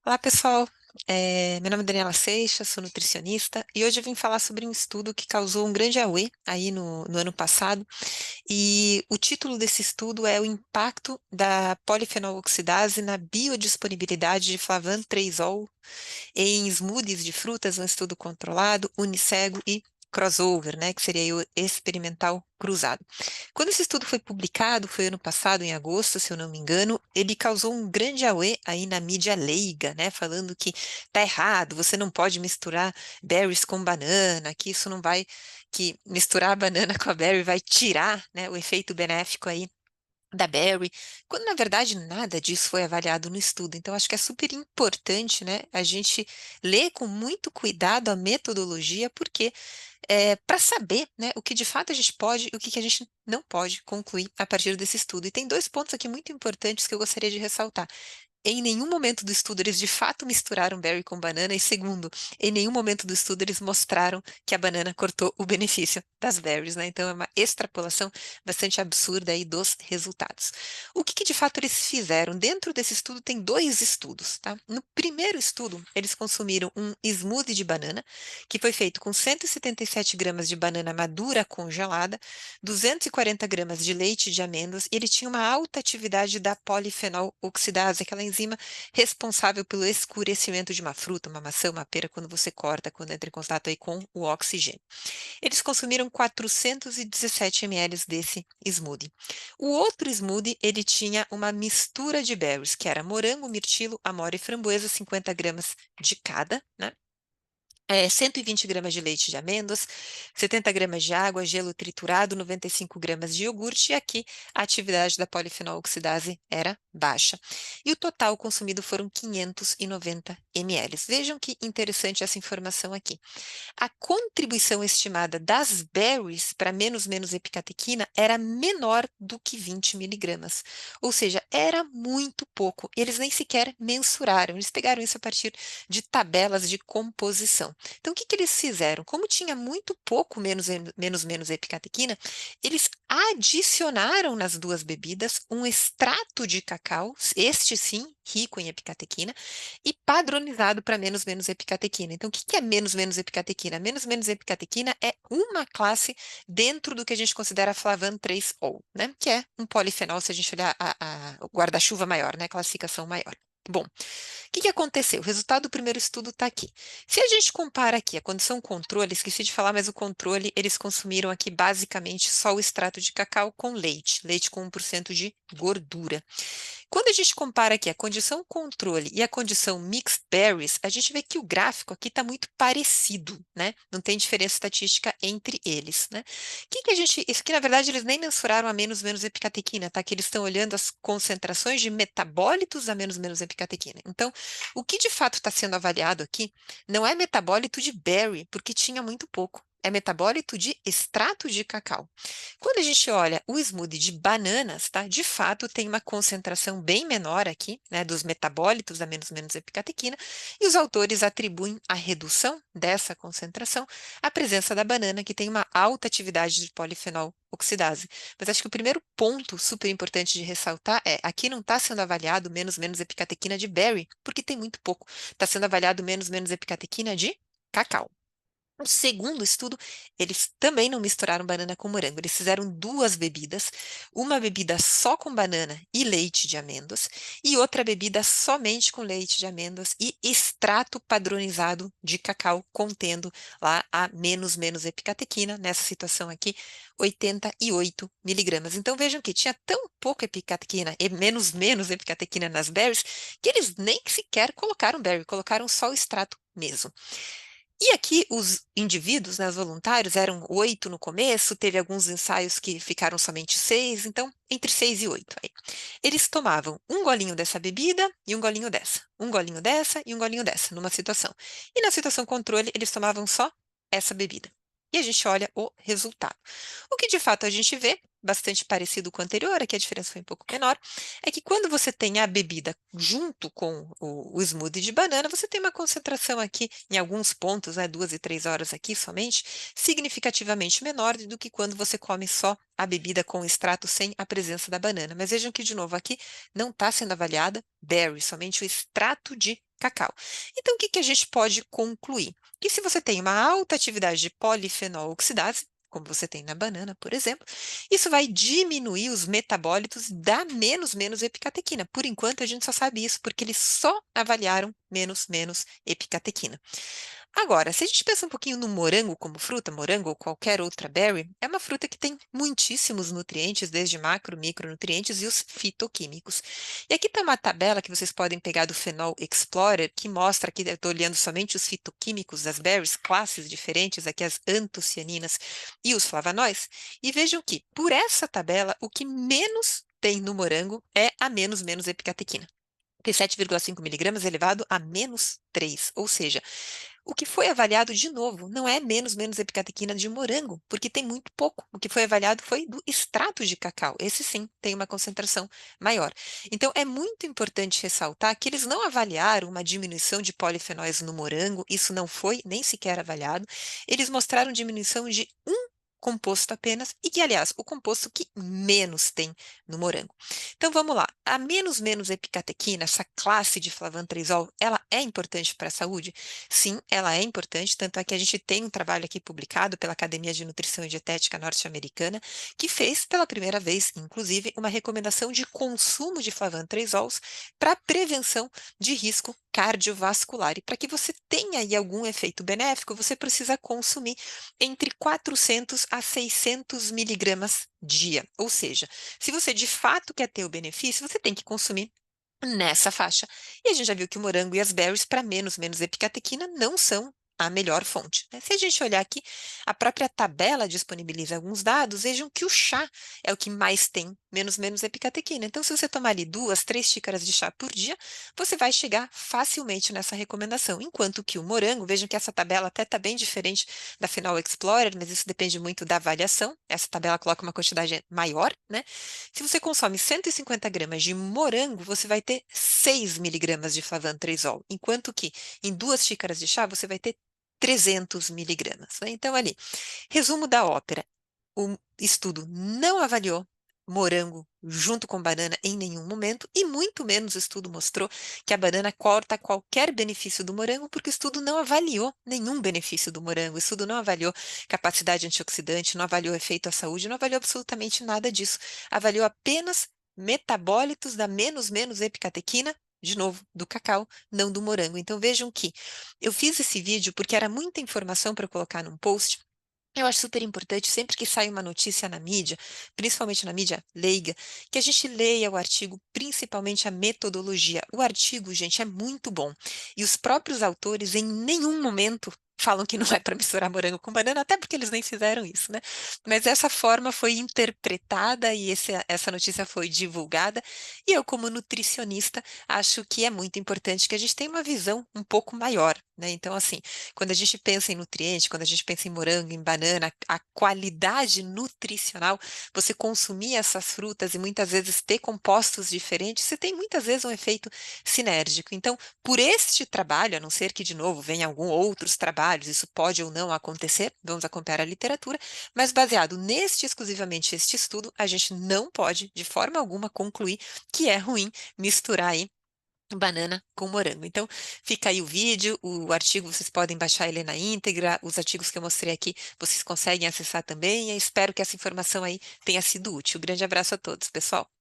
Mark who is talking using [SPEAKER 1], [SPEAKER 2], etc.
[SPEAKER 1] Olá, pessoal. Meu nome é Daniela Seixas, sou nutricionista e hoje eu vim falar sobre um estudo que causou um grande auê aí no ano passado. E o título desse estudo é o impacto da polifenol oxidase na biodisponibilidade de flavantresol em smoothies de frutas, um estudo controlado, unicego e crossover, né, que seria aí o experimental cruzado. Quando esse estudo foi publicado, foi ano passado, em agosto, se eu não me engano, ele causou um grande auê aí na mídia leiga, né, falando que tá errado, você não pode misturar berries com banana, que isso não vai, que misturar a banana com a berry vai tirar, né, o efeito benéfico aí da Berry, quando na verdade nada disso foi avaliado no estudo. Então, acho que é super importante, né, a gente ler com muito cuidado a metodologia, porque para saber, né, o que de fato a gente pode e o que a gente não pode concluir a partir desse estudo. E tem dois pontos aqui muito importantes que eu gostaria de ressaltar. Em nenhum momento do estudo eles de fato misturaram berry com banana, e segundo, em nenhum momento do estudo eles mostraram que a banana cortou o benefício das berries, né? Então é uma extrapolação bastante absurda aí dos resultados. O que de fato eles fizeram? Dentro desse estudo tem dois estudos, tá? No primeiro estudo, eles consumiram um smoothie de banana, que foi feito com 177 gramas de banana madura congelada, 240 gramas de leite de amêndoas, e ele tinha uma alta atividade da polifenol oxidase, aquela enzima responsável pelo escurecimento de uma fruta, uma maçã, uma pera, quando você corta, quando entra em contato aí com o oxigênio. Eles consumiram 417 ml desse smoothie. O outro smoothie, ele tinha uma mistura de berries, que era morango, mirtilo, amora e framboesa, 50 gramas de cada, né? 120 gramas de leite de amêndoas, 70 gramas de água, gelo triturado, 95 gramas de iogurte, e aqui a atividade da polifenol oxidase era baixa. E o total consumido foram 590 ml. Vejam que interessante essa informação aqui. A contribuição estimada das berries para menos epicatequina era menor do que 20 miligramas, ou seja, era muito pouco. Eles nem sequer mensuraram, eles pegaram isso a partir de tabelas de composição. Então, o que eles fizeram? Como tinha muito pouco menos epicatequina, eles adicionaram nas duas bebidas um extrato de cacau, este sim, rico em epicatequina, e padronizado para menos epicatequina. Então, o que é menos epicatequina? Menos epicatequina é uma classe dentro do que a gente considera flavan 3-ol, né? Que é um polifenol, se a gente olhar o guarda-chuva maior, né? Classificação maior. Bom, que aconteceu? O resultado do primeiro estudo está aqui. Se a gente compara aqui a condição controle, esqueci de falar, mas o controle, eles consumiram aqui basicamente só o extrato de cacau com leite, leite com 1% de gordura. Quando a gente compara aqui a condição controle e a condição mixed berries, a gente vê que o gráfico aqui está muito parecido, né? Não tem diferença estatística entre eles, né? Que a gente, isso aqui na verdade eles nem mensuraram a menos epicatequina, tá? Que eles estão olhando as concentrações de metabólitos da menos epicatequina. Então, o que de fato está sendo avaliado aqui não é metabólito de berry, porque tinha muito pouco. É metabólito de extrato de cacau. Quando a gente olha o smoothie de bananas, tá? De fato, tem uma concentração bem menor aqui, né, dos metabólitos da menos epicatequina, e os autores atribuem a redução dessa concentração à presença da banana, que tem uma alta atividade de polifenol oxidase. Mas acho que o primeiro ponto super importante de ressaltar é, aqui não está sendo avaliado menos epicatequina de berry, porque tem muito pouco. Está sendo avaliado menos epicatequina de cacau. O segundo estudo, eles também não misturaram banana com morango. Eles fizeram duas bebidas, uma bebida só com banana e leite de amêndoas, e outra bebida somente com leite de amêndoas e extrato padronizado de cacau, contendo lá a menos epicatequina, nessa situação aqui, 88 miligramas. Então vejam que tinha tão pouca epicatequina e menos epicatequina nas berries, que eles nem sequer colocaram berry, colocaram só o extrato mesmo. E aqui os indivíduos, né, os voluntários, eram 8 no começo, teve alguns ensaios que ficaram somente 6, então entre 6 e 8. Aí. Eles tomavam um golinho dessa bebida e um golinho dessa, um golinho dessa e um golinho dessa, numa situação. E na situação controle, eles tomavam só essa bebida. E a gente olha o resultado. O que de fato a gente vê, bastante parecido com o anterior, aqui a diferença foi um pouco menor, é que quando você tem a bebida junto com o smoothie de banana, você tem uma concentração aqui, em alguns pontos, né, 2 e 3 horas aqui somente, significativamente menor do que quando você come só a bebida com extrato sem a presença da banana. Mas vejam que, de novo, aqui não está sendo avaliada berry, somente o extrato de cacau. Então, o que que a gente pode concluir? Que se você tem uma alta atividade de polifenol oxidase, como você tem na banana, por exemplo, isso vai diminuir os metabólitos da menos epicatequina. Por enquanto, a gente só sabe isso porque eles só avaliaram menos epicatequina. Agora, se a gente pensa um pouquinho no morango como fruta, morango ou qualquer outra berry, é uma fruta que tem muitíssimos nutrientes, desde macro, micronutrientes e os fitoquímicos. E aqui está uma tabela que vocês podem pegar do Phenol Explorer, que mostra aqui, eu estou olhando somente os fitoquímicos das berries, classes diferentes, aqui as antocianinas e os flavanoides, e vejam que, por essa tabela, o que menos tem no morango é a menos epicatequina. Tem 7,5 miligramas elevado a -3, ou seja, o que foi avaliado, de novo, não é menos epicatequina de morango, porque tem muito pouco. O que foi avaliado foi do extrato de cacau. Esse sim tem uma concentração maior. Então, é muito importante ressaltar que eles não avaliaram uma diminuição de polifenóis no morango, isso não foi nem sequer avaliado. Eles mostraram diminuição de um composto apenas, e que, aliás, o composto que menos tem no morango. Então, vamos lá. A menos epicatequina, essa classe de flavantresol, ela é importante para a saúde? Sim, ela é importante, tanto é que a gente tem um trabalho aqui publicado pela Academia de Nutrição e Dietética norte-americana, que fez pela primeira vez, inclusive, uma recomendação de consumo de flavantresols para prevenção de risco cardiovascular. E para que você tenha aí algum efeito benéfico, você precisa consumir entre 400 a 600 miligramas dia. Ou seja, se você de fato quer ter o benefício, você tem que consumir nessa faixa. E a gente já viu que o morango e as berries, para menos epicatequina, não são a melhor fonte, né? Se a gente olhar aqui, a própria tabela disponibiliza alguns dados, vejam que o chá é o que mais tem menos epicatequina. Então, se você tomar ali 2, 3 xícaras de chá por dia, você vai chegar facilmente nessa recomendação. Enquanto que o morango, vejam que essa tabela até está bem diferente da Phenol Explorer, mas isso depende muito da avaliação. Essa tabela coloca uma quantidade maior, né? Se você consome 150 gramas de morango, você vai ter 6 miligramas de flavantresol, enquanto que em 2 xícaras de chá você vai ter 300 miligramas, né? Então, ali, resumo da ópera. O estudo não avaliou morango junto com banana em nenhum momento, e muito menos o estudo mostrou que a banana corta qualquer benefício do morango, porque o estudo não avaliou nenhum benefício do morango, o estudo não avaliou capacidade antioxidante, não avaliou efeito à saúde, não avaliou absolutamente nada disso. Avaliou apenas metabólitos da menos epicatequina, de novo, do cacau, não do morango. Então vejam que eu fiz esse vídeo porque era muita informação para colocar num post. Eu acho super importante, sempre que sai uma notícia na mídia, principalmente na mídia leiga, que a gente leia o artigo, principalmente a metodologia. O artigo, gente, é muito bom. E os próprios autores, em nenhum momento, falam que não é para misturar morango com banana, até porque eles nem fizeram isso, né? Mas essa forma foi interpretada e essa notícia foi divulgada. E eu, como nutricionista, acho que é muito importante que a gente tenha uma visão um pouco maior, né? Então, assim, quando a gente pensa em nutriente, quando a gente pensa em morango, em banana, a qualidade nutricional, você consumir essas frutas e muitas vezes ter compostos diferentes, você tem muitas vezes um efeito sinérgico. Então, por este trabalho, a não ser que de novo venha algum outros trabalhos, isso pode ou não acontecer, vamos acompanhar a literatura, mas baseado neste exclusivamente este estudo, a gente não pode de forma alguma concluir que é ruim misturar aí banana com morango. Então, fica aí o vídeo, o artigo vocês podem baixar ele na íntegra, os artigos que eu mostrei aqui vocês conseguem acessar também, e eu espero que essa informação aí tenha sido útil. Grande abraço a todos, pessoal!